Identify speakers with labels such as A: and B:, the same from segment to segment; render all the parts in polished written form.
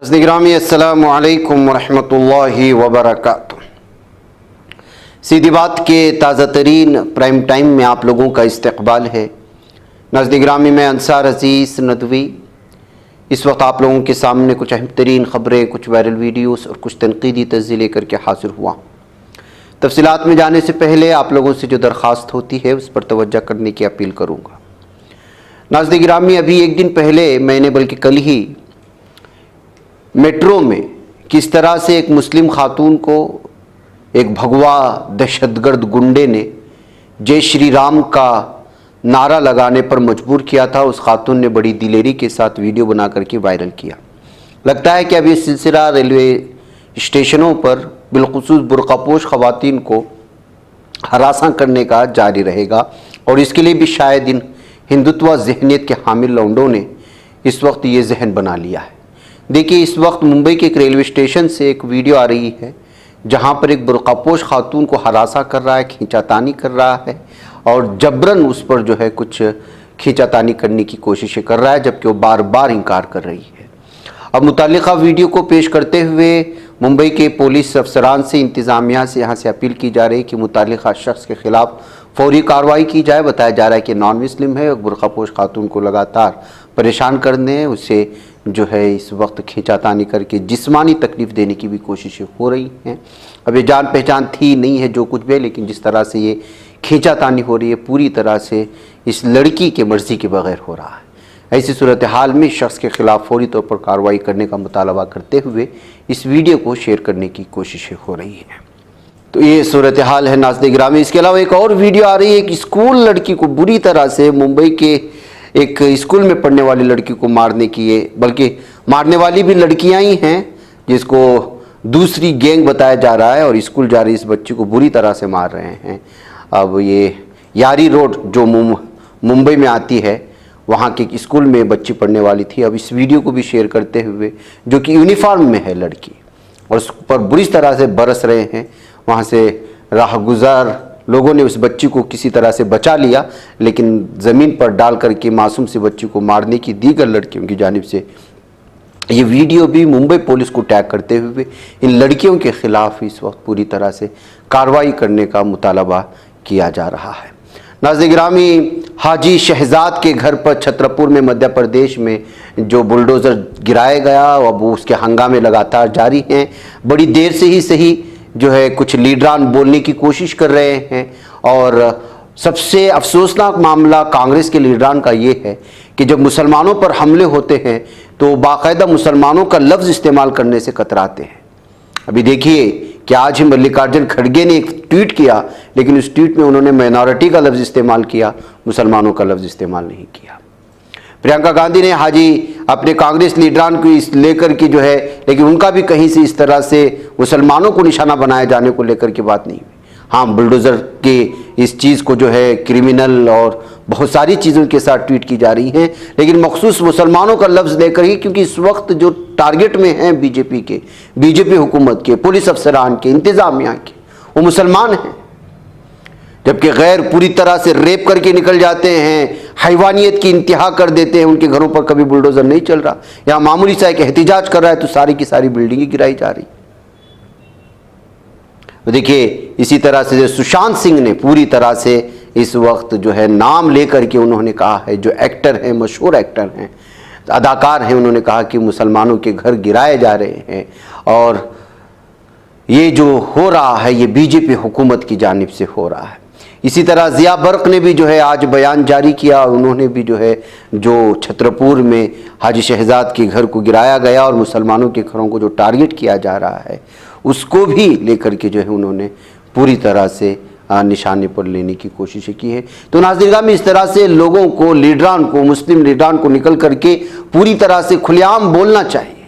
A: गिरामी अस्सलामु अलैकुम वरहमतुल्लाहि वबरकातुह। सीधी बात के ताज़ा तरीन प्राइम टाइम में आप लोगों का इस्तकबाल है। नाज़रीन गिरामी में अंसार अज़ीज़ नदवी इस वक्त आप लोगों के सामने कुछ अहम तरीन ख़बरें, कुछ वायरल वीडियोस और कुछ तनकीदी तज़्ज़िये लेकर के हाज़िर हुआ। तफसीलात में जाने से पहले आप लोगों से जो दरख्वास्त होती है उस पर तवज्जो करने की अपील करूँगा। नाज़रीन गिरामी, अभी एक दिन पहले मैंने, बल्कि कल ही, मेट्रो में किस तरह से एक मुस्लिम खातून को एक भगवा दहशतगर्द गुंडे ने जय श्री राम का नारा लगाने पर मजबूर किया था। उस खातून ने बड़ी दिलेरी के साथ वीडियो बना करके वायरल किया। लगता है कि अब ये सिलसिला रेलवे स्टेशनों पर बिलखुसूस बुर्कापोश ख़वातीन को हरासा करने का जारी रहेगा और इसके लिए भी शायद इन हिंदुत्व ज़हनियत के हामिल लौंडों ने इस वक्त ये जहन बना लिया है। देखिए, इस वक्त मुंबई के एक रेलवे स्टेशन से एक वीडियो आ रही है जहां पर एक बुर्कापोश खातून को हरासा कर रहा है, खींचातानी कर रहा है और जबरन उस पर जो है कुछ खींचातानी करने की कोशिशें कर रहा है, जबकि वो बार बार इनकार कर रही है। अब मुतालिका वीडियो को पेश करते हुए मुंबई के पुलिस अफसरान से, इंतज़ामिया से यहाँ से अपील की जा रही है कि मुतालिका शख्स के ख़िलाफ़ फौरी कार्रवाई की जाए। बताया जा रहा है कि नॉन मुस्लिम है और बुर्कापोश खातून को लगातार परेशान करने, उसे जो है इस वक्त खींचातानी करके जिस्मानी तकलीफ़ देने की भी कोशिशें हो रही हैं। अब ये जान पहचान थी नहीं है जो कुछ भी, लेकिन जिस तरह से ये खींचातानी हो रही है पूरी तरह से इस लड़की के मर्ज़ी के बगैर हो रहा है। ऐसी सूरत हाल में शख्स के ख़िलाफ़ फौरी तौर पर कार्रवाई करने का मुतालबा करते हुए इस वीडियो को शेयर करने की कोशिशें हो रही हैं। तो ये सूरत हाल है नाज़रीन गिरामी। इसके अलावा एक और वीडियो आ रही है, एक स्कूल लड़की को बुरी तरह से, मुंबई के एक स्कूल में पढ़ने वाली लड़की को मारने की, बल्कि मारने वाली भी लड़कियां ही हैं जिसको दूसरी गैंग बताया जा रहा है और स्कूल जा रही इस बच्ची को बुरी तरह से मार रहे हैं। अब ये यारी रोड जो मुंबई में आती है, वहाँ के स्कूल में बच्ची पढ़ने वाली थी। अब इस वीडियो को भी शेयर करते हुए, जो कि यूनिफॉर्म में है लड़की, और उस पर बुरी तरह से बरस रहे हैं, वहाँ से राहगुजार लोगों ने उस बच्ची को किसी तरह से बचा लिया, लेकिन ज़मीन पर डाल करके मासूम सी बच्ची को मारने की दीगर लड़कियों की जानिब से ये वीडियो भी मुंबई पुलिस को टैग करते हुए इन लड़कियों के ख़िलाफ़ इस वक्त पूरी तरह से कार्रवाई करने का मुतालबा किया जा रहा है। नाज़रीन गिरामी, हाजी शहजाद के घर पर छतरपुर में मध्य प्रदेश में जो बुलडोज़र गिराया गया, अब उसके हंगामे लगातार जारी हैं। बड़ी देर से ही सही जो है कुछ लीडरान बोलने की कोशिश कर रहे हैं और सबसे अफसोसनाक मामला कांग्रेस के लीडरान का ये है कि जब मुसलमानों पर हमले होते हैं तो बाकायदा मुसलमानों का लफ्ज़ इस्तेमाल करने से कतराते हैं। अभी देखिए कि आज ही मल्लिकार्जुन खड़गे ने एक ट्वीट किया, लेकिन उस ट्वीट में उन्होंने माइनॉरिटी का लफ्ज़ इस्तेमाल किया, मुसलमानों का लफ्ज़ इस्तेमाल नहीं किया। प्रियंका गांधी ने हाजी अपने कांग्रेस लीडरान को इस लेकर के जो है, लेकिन उनका भी कहीं से इस तरह से मुसलमानों को निशाना बनाए जाने को लेकर के बात नहीं हुई। हाँ, बुलडोज़र के इस चीज़ को जो है क्रिमिनल और बहुत सारी चीज़ों के साथ ट्वीट की जा रही हैं, लेकिन मखसूस मुसलमानों का लफ्ज़ लेकर ही, क्योंकि इस वक्त जो टारगेट में हैं बीजेपी हुकूमत के, पुलिस अफसरान के, इंतज़ामिया के, वो मुसलमान हैं, जबकि गैर पूरी तरह से रेप करके निकल जाते हैं, हैवानियत की इंतहा कर देते हैं। उनके घरों पर कभी बुलडोज़र नहीं चल रहा। यहाँ मामूली सा एक एहतिजाज कर रहा है तो सारी की सारी बिल्डिंगें गिराई जा रही। देखिए, इसी तरह से सुशांत सिंह ने पूरी तरह से इस वक्त जो है नाम लेकर के उन्होंने कहा है, जो एक्टर हैं, मशहूर एक्टर हैं, अदाकार हैं, उन्होंने कहा कि मुसलमानों के घर गिराए जा रहे हैं और ये जो हो रहा है ये बीजेपी हुकूमत की जानिब से हो रहा है। इसी तरह ज़िया बर्क ने भी जो है आज बयान जारी किया और उन्होंने भी जो है जो छतरपुर में हाजी शहजाद के घर को गिराया गया और मुसलमानों के घरों को जो टारगेट किया जा रहा है उसको भी लेकर के जो है उन्होंने पूरी तरह से निशाने पर लेने की कोशिशें की है। तो नाज़रीन में इस तरह से लोगों को, लीडरान को, मुस्लिम लीडरान को निकल करके पूरी तरह से खुलेआम बोलना चाहिए।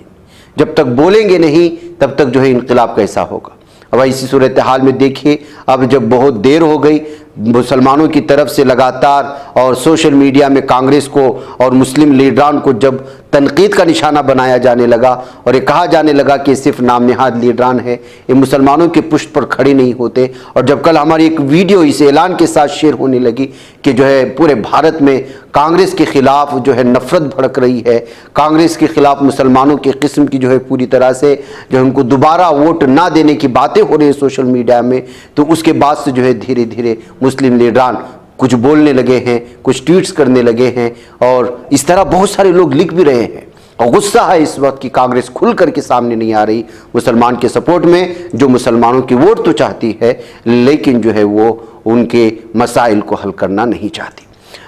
A: जब तक बोलेंगे नहीं तब तक जो है इनकलाब कैसा होगा। अब इसी सूरत हाल में देखिए, अब जब बहुत देर हो गई, मुसलमानों की तरफ से लगातार और सोशल मीडिया में कांग्रेस को और मुस्लिम लीडरान को जब तनकीद का निशाना बनाया जाने लगा और ये कहा जाने लगा कि सिर्फ नाम निहाद लीडरान है, ये मुसलमानों के पुष्ट पर खड़े नहीं होते, और जब कल हमारी एक वीडियो इस ऐलान के साथ शेयर होने लगी कि जो है पूरे भारत में कांग्रेस के खिलाफ जो है नफरत भड़क रही है, कांग्रेस के खिलाफ मुसलमानों की किस्म की जो है पूरी तरह से जो है उनको दोबारा वोट ना देने की बातें हो रही है सोशल मीडिया में, तो उसके बाद से जो है धीरे धीरे मुस्लिम लीडरान कुछ बोलने लगे हैं, कुछ ट्वीट्स करने लगे हैं, और इस तरह बहुत सारे लोग लिख भी रहे हैं। और गुस्सा है इस वक्त कि कांग्रेस खुल करके सामने नहीं आ रही मुसलमान के सपोर्ट में, जो मुसलमानों की वोट तो चाहती है लेकिन जो है वो उनके मसाइल को हल करना नहीं चाहती।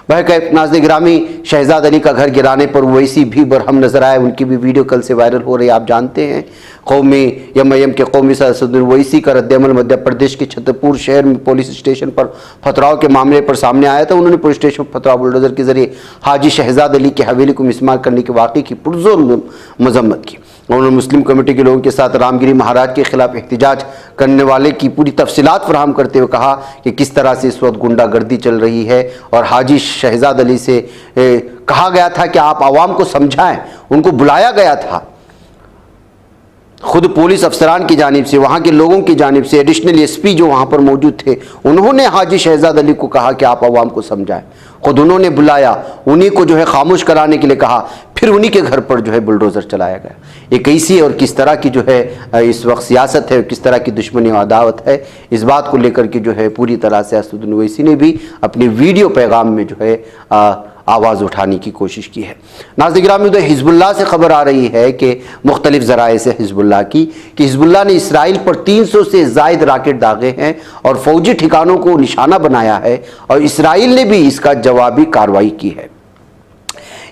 A: नाज़रीन गिरामी, शहजाद अली का घर गिराने पर ओवैसी भी बरहम नजर आए, उनकी भी वीडियो कल से वायरल हो रही है। आप जानते हैं कौमी एम के कौमी सदर असदुद्दीन ओवैसी का रद्दअमल मध्य प्रदेश के छतरपुर शहर में पुलिस स्टेशन पर पथराव के मामले पर सामने आया था। उन्होंने पुलिस स्टेशन पर पथराव बुलडोजर के जरिए हाजी शहजाद अली की हवेली को मिसमार करने के वाक़े की पुरजोर मजम्मत की। उन्होंने मुस्लिम कमेटी के लोगों के साथ रामगिरी महाराज के खिलाफ एहतजाज करने वाले की पूरी तफसीलात फराहम करते हुए कहा कि किस तरह से इस वक्त गुंडागर्दी चल रही है, और हाजी शहजाद अली से कहा गया था कि आप आवाम को समझाएं, उनको बुलाया गया था खुद पुलिस अफसरान की जानिब से, वहाँ के लोगों की जानिब से, एडिशनल एसपी जो वहाँ पर मौजूद थे उन्होंने हाजी शहजाद अली को कहा कि आप आवाम को समझाएं। खुद उन्होंने बुलाया, उन्हीं को जो है खामोश कराने के लिए कहा, फिर उन्हीं के घर पर जो है बुलडोज़र चलाया गया। ये कैसी और किस तरह की जो है इस वक्त सियासत है, किस तरह की दुश्मनी और अदावत है, इस बात को लेकर के जो है पूरी तरह से असदुद्दीन ओवैसी ने भी अपनी वीडियो पैगाम में जो है आवाज़ उठाने की कोशिश की है। नाज़रीन गिरामी, उधर हिजबुल्लाह से खबर आ रही है कि मुख्तलिफ ज़राए से हिजबुल्लाह की कि हिजबुल्लाह ने इसराइल पर 300 से ज़ायद राकेट दागे हैं और फौजी ठिकानों को निशाना बनाया है, और इसराइल ने भी इसका जवाबी कार्रवाई की है।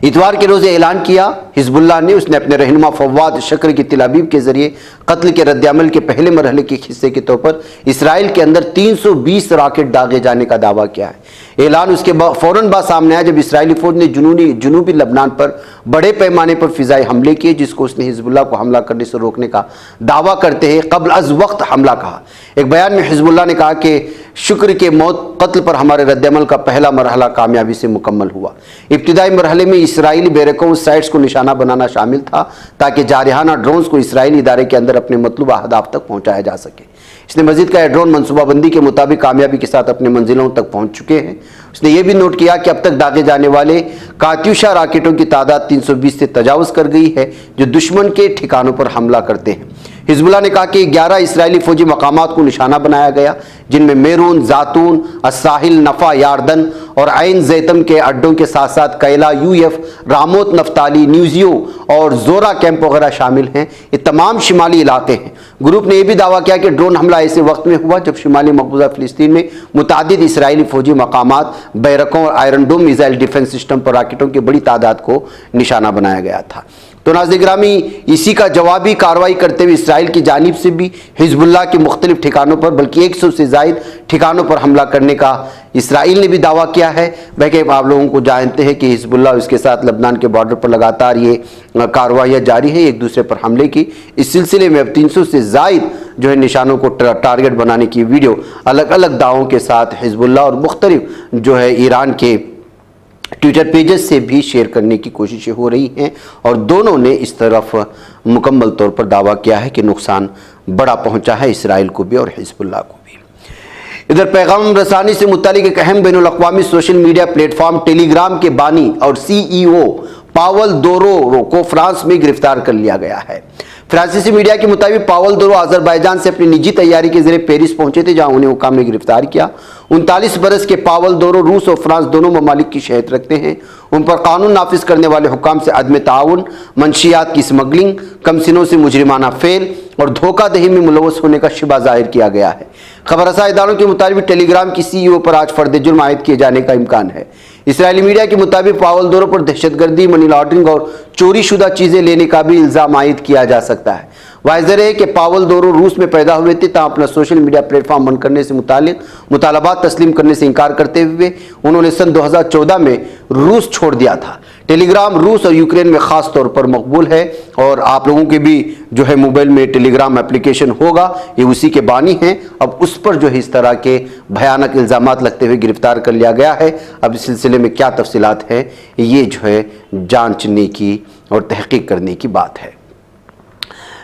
A: इतवार के रोज़ ऐलान किया हिजबुल्लाह ने, उसने अपने रहनुमा फवाद शक्र की तिलाबीब के जरिए कत्ल के रद्दअमल के पहले मरहले के हिस्से के तौर पर इसराइल के अंदर 320 राकेट दागे जाने का दावा किया है। ऐलान उसके फौरन बाद सामने आया जब इसराइली फौज ने जुनूबी लबनान पर बड़े पैमाने पर फिजाई हमले किए, जिसको उसने हिजबुल्लाह को हमला करने से रोकने का दावा करते हैं कब्ल अज वक्त हमला कहा। एक बयान में हिजबुल्लाह ने कहा कि शुक्र के मौत कत्ल पर हमारे रद्दअमल का पहला मरहला कामयाबी से मुकम्मल हुआ। इब्तिदाई मरहले में इसराइली बैरकों साइट्स को निशाना बनाना शामिल था ताकि जारहाना ड्रोन्स को इसराइली इदारे के अंदर अपने मतलूबा अहदाफ तक पहुंचाया जा सके। इसने मजीद कहा ड्रोन मनसूबाबंदी के मुताबिक कामयाबी के साथ अपने मंजिलों तक पहुंच चुके हैं। उसने यह भी नोट किया कि अब तक दागे जाने वाले कात्यूशा राकेटों की तादाद 320 से तजावज़ कर गई है, जो दुश्मन के ठिकानों पर हमला करते हैं। हिजबुल्लाह ने कहा कि 11 इसराइली फौजी मकामात को निशाना बनाया गया, जिनमें मेरून, जातून, असाहिल, नफा, यार्दन और आइन जैतम के अड्डों के साथ साथ कैला, यूएफ, रामोत, नफ्ताली, न्यूजियो और जोरा कैंप वगैरह शामिल हैं। ये तमाम शिमाली इलाके हैं। ग्रुप ने यह भी दावा किया कि ड्रोन हमला ऐसे वक्त में हुआ जब शिमाली मकबूजा फ़िलिस्तीन में मुतादिद इसराइली फौजी मकामात, बैरकों और iron dome missile defence system पर राकेटों की बड़ी तादाद को निशाना बनाया गया था। तो नाज़रीन गिरामी, इसी का जवाबी कार्रवाई करते हुए इसराइल की जानिब से भी हिजबुल्लाह के मुख्तलिफ ठिकानों पर बल्कि 100 से ज़ायद ठिकानों पर हमला करने का इसराइल ने भी दावा किया है। वैसे आप लोगों को जानते हैं कि हिजबुल्लाह उसके साथ लबनान के बॉर्डर पर लगातार ये कार्रवाइयाँ जारी है एक दूसरे पर हमले की। इस सिलसिले में अब 300 से ज़ायद जो है निशानों को टारगेट बनाने की वीडियो अलग अलग दावों के साथ हिजबुल्लाह और मुख्तलिफ जो है ईरान के ट्विटर पेजेस से भी शेयर करने की कोशिशें हो रही हैं, और दोनों ने इस तरफ मुकम्मल तौर पर दावा किया है कि नुकसान बड़ा पहुंचा है इसराइल को भी और हिजबुल्लाह को भी। इधर पैगाम रसानी से मुतालिक एक अहम बैनुल-अक़वामी सोशल मीडिया प्लेटफॉर्म टेलीग्राम के बानी और CEO पावल दोरो को फ्रांस में गिरफ्तार कर लिया गया है। फ्रांसीसी मीडिया के मुताबिक पावल दोरो अजरबैजान से अपनी निजी तैयारी के जरिए पेरिस पहुंचे थे, जहां उन्हें हुकाम ने गिरफ्तार किया। 39 बरस के पावल दोरो रूस और फ्रांस दोनों ममालिक की शहद रखते हैं। उन पर कानून नाफिज करने वाले हुकाम से अदम ताउन, मंशियात की स्मगलिंग, कमसिनों से मुजरिमाना फेल और धोखाधही में मुलव्वस होने का शिबा जाहिर किया गया है। खबर रसा इदारों के मुताबिक टेलीग्राम की CEO पर आज फर्द जुर्म आयद किए जाने का इम्कान है। इसराइली मीडिया के मुताबिक पावल दोरो पर दहशतगर्दी, मनी लॉन्ड्रिंग और चोरी शुदा चीज़ें लेने का भी इल्ज़ाम आयद किया जा सकता है। वाज़ेह है कि पावल दोरो रूस में पैदा हुए थे, तहाँ अपना सोशल मीडिया प्लेटफॉर्म बंद करने से मुतालिक मुतालबात तस्लीम करने से इनकार करते हुए उन्होंने सन 2014 में रूस छोड़ दिया था। टेलीग्राम रूस और यूक्रेन में ख़ास तौर पर मकबूल है और आप लोगों के भी जो है मोबाइल में टेलीग्राम एप्लीकेशन होगा, ये उसी के बानी हैं। अब उस पर जो है इस तरह के भयानक इल्ज़ामात लगते हुए गिरफ्तार कर लिया गया है। अब इस सिलसिले में क्या तफसीलात हैं, ये जो है जांचने की और तहकीक करने की बात है।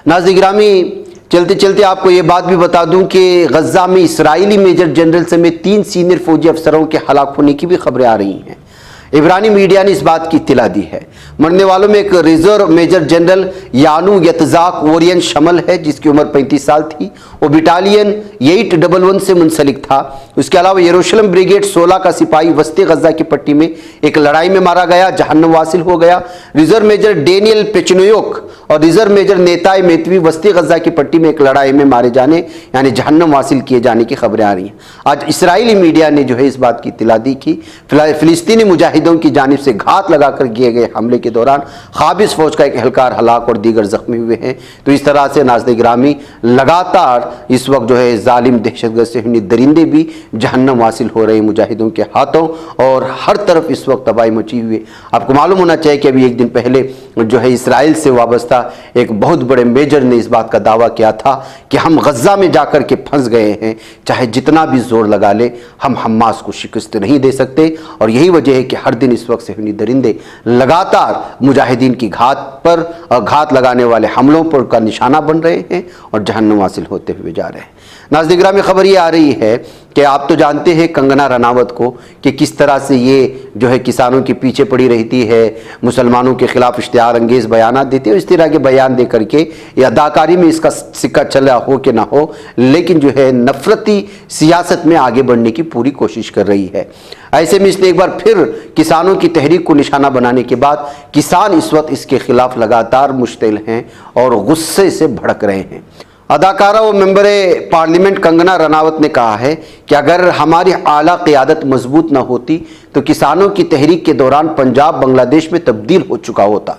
A: नाज़रीन गिरामी, चलते चलते आपको ये बात भी बता दूं कि गज़ा में इस्राएली मेजर जनरल समेत 3 सीनियर फौजी अफसरों के हलाक होने की भी खबरें आ रही हैं। इब्रानी मीडिया ने इस बात की इत्तला दी है। मरने वालों में एक रिजर्व मेजर जनरल यानू यतजाक वोरियन शमल है, जिसकी उम्र 35 साल थी। वो बटालियन 811 से मुंसलिक था। उसके अलावा यरूशलेम ब्रिगेड 16 का सिपाही वस्ती गज़ा की पट्टी में एक लड़ाई में मारा गया, जहन्नम वासिल हो गया। रिजर्व मेजर डेनियल पेचनोयोक और रिजर्व मेजर नेताय मेतवी वस्ती गज़ा की पट्टी में एक लड़ाई में मारे जाने यानी जहन्नम वासिल किए जाने की खबरें आ रही हैं। आज इसराइली मीडिया ने जो है इस बात की इत्तला दी कि फिलिस्तीनी मुजाहिदों की जानिब से घात लगाकर किए गए हमले के दौरान काबिज फौज का एक एहलकार हलाक और दीगर जख्मी हुए हैं। तो इस तरह से नाज़रीन गिरामी लगातार इस वक्त जो है जालिम दहशतगर्द से हुई दरिंदे भी जहन्नम हासिल हो रहे मुजाहिदों के हाथों और हर तरफ इस वक्त तबाही मची हुई है। आपको मालूम होना चाहिए कि अभी एक दिन पहले जो है इसराइल से वाबस्ता एक बहुत बड़े मेजर ने इस बात का दावा किया था कि हम गज़ा में जाकर के फंस गए हैं, चाहे जितना भी जोर लगा ले हम हमास को शिकस्त नहीं दे सकते। और यही वजह है कि हर दिन इस वक्त सहनी दरिंदे लगातार मुजाहिदीन की घात लगाने वाले हमलों पर का निशाना बन रहे हैं और जहन्नम हासिल होते हुए जा रहे हैं। नाज़रीन गिरामी, खबर ये आ रही है कि आप तो जानते हैं कंगना रनावत को कि किस तरह से ये जो है किसानों के पीछे पड़ी रहती है, मुसलमानों के खिलाफ इश्तिहार अंगेज़ बयान देती है। इस तरह के बयान दे करके या अदाकारी में इसका सिक्का चला हो कि ना हो, लेकिन जो है नफरती सियासत में आगे बढ़ने की पूरी कोशिश कर रही है। ऐसे में इसने एक बार फिर किसानों की तहरीक को निशाना बनाने के बाद किसान इस वक्त इसके खिलाफ लगातार मुश्तिल हैं और गुस्से से भड़क रहे हैं। अदाकारा व मेंबर पार्लियामेंट कंगना रनावत ने कहा है कि अगर हमारी आला क़यादत मजबूत न होती तो किसानों की तहरीक के दौरान पंजाब बांग्लादेश में तब्दील हो चुका होता।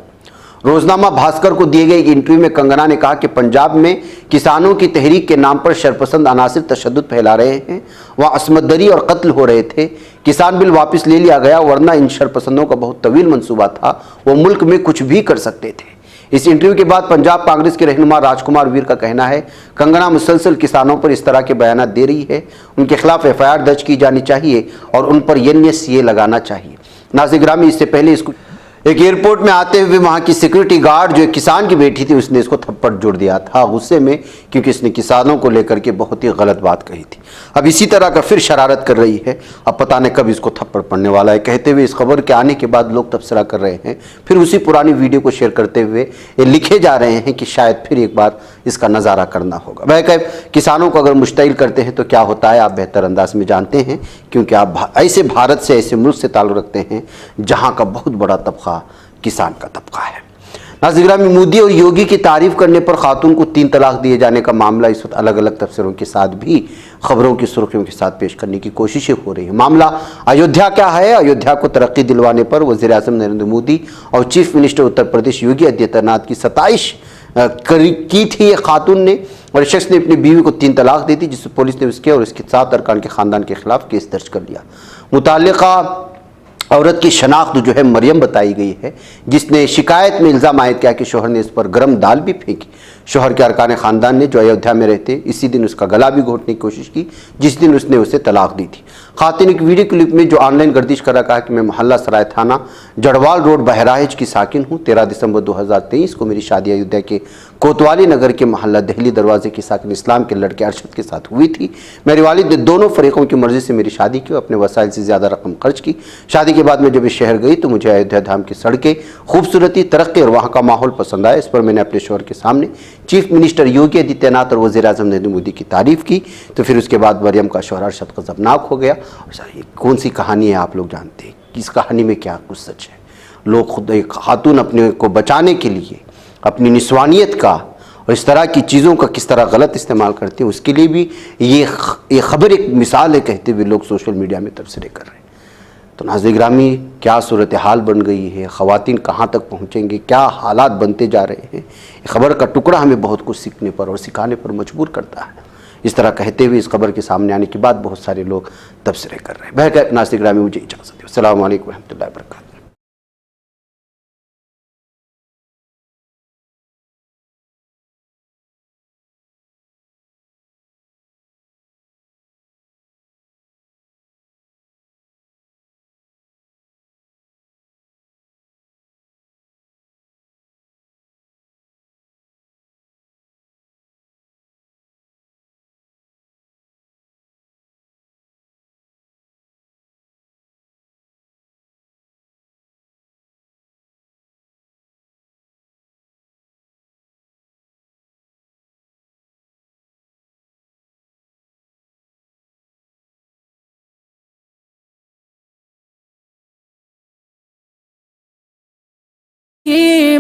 A: रोजनामा भास्कर को दिए गए एक इंटरव्यू में कंगना ने कहा कि पंजाब में किसानों की तहरीक के नाम पर शरपसंद अनासिर तशद्दुद फैला रहे हैं, वहाँ असमतदरी और कत्ल हो रहे थे। किसान बिल वापस ले लिया गया, वरना इन शरपसंदों का बहुत तवील मंसूबा था, वो मुल्क में कुछ भी कर सकते थे। इस इंटरव्यू के बाद पंजाब कांग्रेस के रहनुमा राजकुमार वीर का कहना है कंगना मुसलसल किसानों पर इस तरह के बयान दे रही है, उनके खिलाफ FIR दर्ज की जानी चाहिए और उन पर NSA लगाना चाहिए। नाज़रीन गिरामी, इससे पहले इसको एक एयरपोर्ट में आते हुए वहाँ की सिक्योरिटी गार्ड जो एक किसान की बेटी थी उसने इसको थप्पड़ जोड़ दिया था गुस्से में, क्योंकि इसने किसानों को लेकर के बहुत ही गलत बात कही थी। अब इसी तरह का फिर शरारत कर रही है, अब पता नहीं कब इसको थप्पड़ पड़ने वाला है। कहते हुए इस खबर के आने के बाद लोग तबसरा कर रहे हैं, फिर उसी पुरानी वीडियो को शेयर करते हुए ये लिखे जा रहे हैं कि शायद फिर एक बार इसका नज़ारा करना होगा। वह किसानों को अगर मुश्तिल करते हैं तो क्या होता है आप बेहतर अंदाज में जानते हैं, क्योंकि आप ऐसे भारत से ऐसे मुल्क से ताल्लुक़ रखते हैं जहाँ का बहुत बड़ा तबका किसान का तबका है। नाज़रीन गिरामी, मोदी और योगी की तारीफ करने पर खातून को 3 तलाक दिए जाने का मामला इस वक्त अलग अलग तफसीरों के साथ भी खबरों की सुर्खियों के साथ पेश करने की कोशिशें हो रही हैं। मामला अयोध्या क्या है? अयोध्या को तरक्की दिलवाने पर वज़ीर-ए-आज़म नरेंद्र मोदी और चीफ मिनिस्टर उत्तर प्रदेश योगी आदित्यनाथ की 27 की थी ये खातून ने, और शख्स ने अपनी बीवी को 3 तलाक दी थी, जिससे पुलिस ने उसके और उसके 7 अरकान के ख़ानदान के खिलाफ केस दर्ज कर लिया। मुताल्लिका औरत की शनाख्त जो है मरियम बताई गई है, जिसने शिकायत में इल्ज़ाम आयद किया कि शोहर ने इस पर गर्म दाल भी फेंकी। शोहर के अरकान ख़ानदान ने जो अयोध्या में रहते इसी दिन उसका गला भी घोंटने की कोशिश की, जिस दिन उसने उसे तलाक दी थी। खातून एक वीडियो क्लिप में जो ऑनलाइन गर्दिश कर रहा है कि मैं मोहल्ला सराय थाना जड़वाल रोड बहराइच की साकिन हूँ। 13 दिसंबर 2023 को मेरी शादी अयोध्या के कोतवाली नगर के मोहल्ला दहली दरवाजे की साकिन इस्लाम के लड़के अरशद के साथ हुई थी। मेरे वालिद ने दोनों फरीकों की मर्जी से मेरी शादी की, अपने वसाइल से ज़्यादा रकम खर्च की। शादी के बाद मैं जब इस शहर गई तो मुझे अयोध्या धाम की सड़कें, खूबसूरती, तरक्की और वहाँ का माहौल पसंद आया। इस पर मैंने अपने शोहर के सामने चीफ मिनिस्टर योगी आदित्यनाथ और वज़ीर-ए-आज़म नरेंद्र मोदी की तारीफ़ की। तो फिर उसके बाद मरियम का शोहर अरशद गज़बनाक हो गया। ये कौन सी कहानी है आप लोग जानते हैं कि इस कहानी में क्या कुछ सच है? लोग खुद एक खातून अपने को बचाने के लिए अपनी निस्वानियत का और इस तरह की चीज़ों का किस तरह गलत इस्तेमाल करते हैं, उसके लिए भी ये खबर एक मिसाल है कहते हुए लोग सोशल मीडिया में तबसरे कर रहे हैं। तो नाज़रीन गिरामी, क्या सूरत हाल बन गई है, ख़वातीन कहाँ तक पहुँचेंगे, क्या हालात बनते जा रहे हैं। खबर का टुकड़ा हमें बहुत कुछ सीखने पर और सिखाने पर मजबूर करता है। इस तरह कहते हुए इस खबर के सामने आने के बाद बहुत सारे लोग तबसरे कर रहे हैं। नाज़रीन गिरामी, मुझे इजाज़त दो। अस्सलामु अलैकुम व रहमतुल्लाहि व बरकातहू।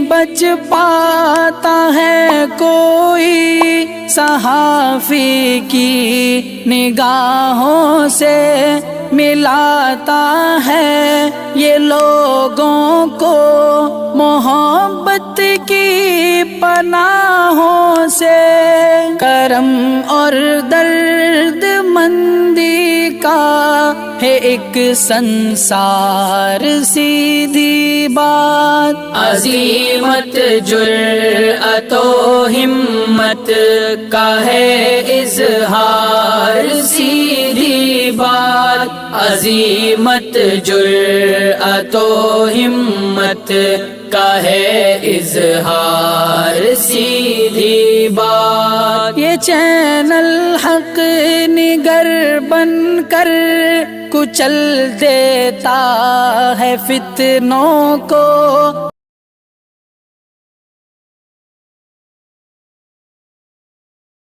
B: बच पाता है कोई सहाफ़ी की निगाहों से मिलाता है ये लोगों को मोहब्बत की पनाहों से। करम और दर्द मंदी का है एक संसार सीधी बात। अज़ीमत जुर्अतो हिम्मत का है इज़हार सीधी बात। अज़ीमत जुर्अतो हिम्मत का है इज़हार सीधी बात। ये चैनल हक निगर बनकर कुचल देता है फितनों को,